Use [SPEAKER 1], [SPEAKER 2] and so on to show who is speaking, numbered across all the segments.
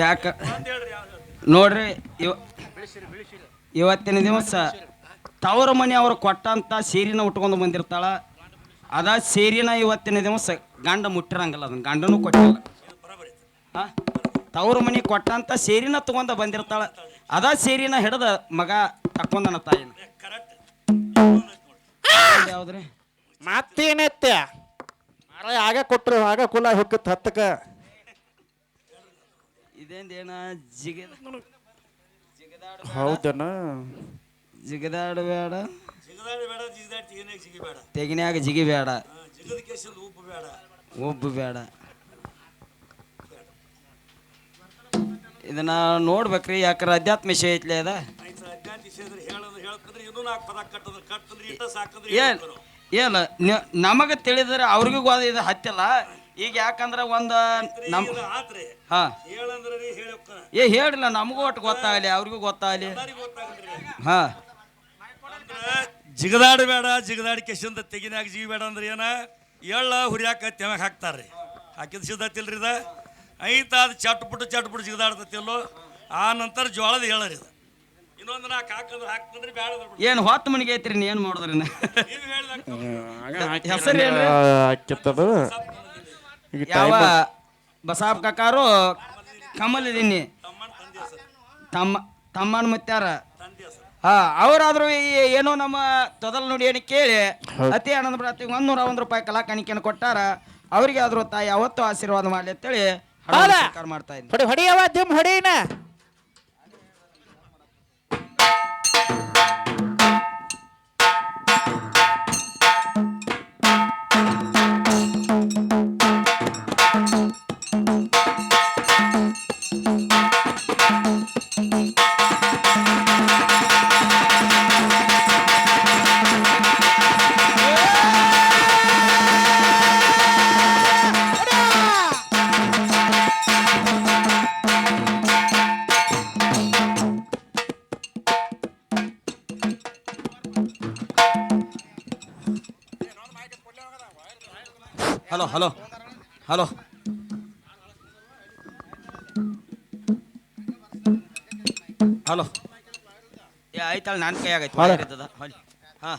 [SPEAKER 1] ಯಾಕ ನೋಡ್ರಿ ಇವತ್ತಿನ ದಿವಸ ತವರ ಮನೆ ಅವರು ಕೊಟ್ಟಂತ ಸೀರಿನ ಉಟ್ಕೊಂಡು ಬಂದಿರ್ತಾಳ. ಅದ ಸೀರಿನ ಇವತ್ತಿನ ದಿವಸ ಗಂಡ ಮುಟ್ಟಿರಂಗಿಲ್ಲ, ಅದನ್ನ ಗಂಡನೂ ಕೊಟ್ಟಿಲ್ಲ. ತವ್ರ ಮನೆ ಕೊಟ್ಟಂತ ಸೇರಿನ ತಗೊಂಡ ಬಂದಿರ್ತಾಳ. ಅದ ಸೇರಿನ ಹಿಡ್ದ ಮಗ ತಕ್ಕೊಂದನ ತಾಯಿನ. ಯಾವ್ದ್ರಿ
[SPEAKER 2] ಮತ್ತೇನೈತೆ ಆಗ ಕೊಟ್ರು ಆಗ ಕುಲ ಹೊಕ್ಕತ್ ಹತ್ತಕ
[SPEAKER 1] ಇದೇನ
[SPEAKER 2] ಹೌದನ
[SPEAKER 1] ಜಿಗದಾಡ ಬೇಡ ತೆಗಿನ್ಯಾಗ ಜಿಗಿ ಬೇಡ ಉಬ್ಬು ಬೇಡ. ಇದನ್ನ ನೋಡ್ಬೇಕ್ರಿ, ಯಾಕ್ರ ಅಧ್ಯಾತ್ಮ ವಿಷಯ ಐತ್ಲೆ ಅದ. ಏನ ನಮಗ ತಿಳಿದ್ರೆ ಅವ್ರಿಗೂ ಇದು ಹತ್ತಿಲ್ಲ. ಈಗ ಯಾಕಂದ್ರ ಒಂದ ನಮ್ ಹೇಳಿಲ್ಲ, ನಮಗೂ ಒಟ್ಟು ಗೊತ್ತಾಗಲಿ ಅವ್ರಿಗೂ ಗೊತ್ತಾಗಲಿ. ಹಾ
[SPEAKER 3] ಜಿಗದಾಡ ಬೇಡ ಜಿಗದಾಡಿ ಕೆಸಿಂದ ತೆಗಿನಾಗ ಜಿಗಿ ಬೇಡ ಅಂದ್ರೆ ಏನ ಎಳ್ಳ ಹುರಿಯಾಕ ತೆಮ್ಯಾಗ ಹಾಕ್ತಾರ್ರಿ. ಹಾಕಿದ ಸಿದ್ಧತಿಲ್ರಿ ಇದ ಐತಾದ ಚಟ್ಪುಟ್ಟು ಜಿಗದಾಡ್ತತಿಲ್ಲೋ. ಆ ನಂತರ ಜೋಳದ ಹೇಳರಿ ಇದು ಇನ್ನೊಂದು ನಾಲ್ಕು ಹಾಕಂದ್ರೆ ಹಾಕ್ತಂದ್ರಿ ಬೇಡ
[SPEAKER 1] ಏನು ಹೊತ್ತು ಮನೆಗೆ ಐತ್ರಿ. ನೀ ಏನು ಮಾಡಿದ್ರಿ ಹೆಸರು ಯಾವ ಬಸಾಪ್ ಕಾಕಾರು ಕಮಲದೀನಿ ತಮ್ಮನ ಮತ್ತಾರ. ಅವರಾದ್ರೂ ಏನೋ ನಮ್ಮ ತೊದಲ್ ನುಡಿ ಏನು ಕೇಳಿ ಅತಿ ಆನಂದ ಪ್ರಾಪ್ತಿಗೆ 101 ರೂಪಾಯಿ ಕಲಾ ಕಾಣಿಕೆಯನ್ನು ಕೊಟ್ಟಾರ. ಅವ್ರಿಗೆ ಆದ್ರೂ ತಾಯಿ ಯಾವತ್ತೂ ಆಶೀರ್ವಾದ ಮಾಡಲಿ ಅಂತೇಳಿ ಮಾಡ್ತಾ ಇದ್ದೀನಿ.
[SPEAKER 2] ಹೊಡಿಯವ ದಿಮ್ ಹೊಡಿನ
[SPEAKER 1] ಹಲೋ ಹಲೋ ಹಲೋ ಹಲೋ ಆಯ್ತಲ್ಲ, ನನ್ನ ಕೈ ಆಗೈತೆ. ಹಾಂ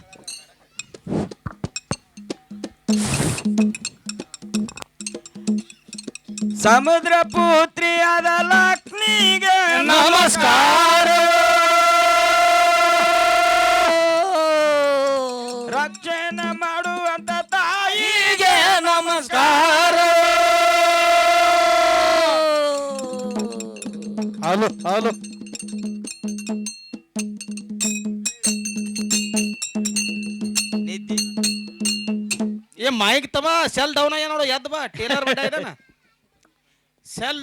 [SPEAKER 1] ಸಮುದ್ರ ಪುತ್ರಿಯಾದ ಲಕ್ಷ್ಮಿಗೆ
[SPEAKER 2] ನಮಸ್ಕಾರ.
[SPEAKER 1] ರಕ್ಷಣೆ ಮಾಡುವಂತ ತಾಯಿಗೆ ನಮಸ್ಕಾರ.
[SPEAKER 2] ಹಲೋ ಹಲೋ ಏ ಮೈಕ್ ತಮ್ಮ ಸೆಲ್ ಡೌನ್ ಆಗ್ಯ ನೋಡು. ಎದ್ದು ಬಾ, ಟೇಲರ್ ಬಿಟ್ಟ ಸೆಲ್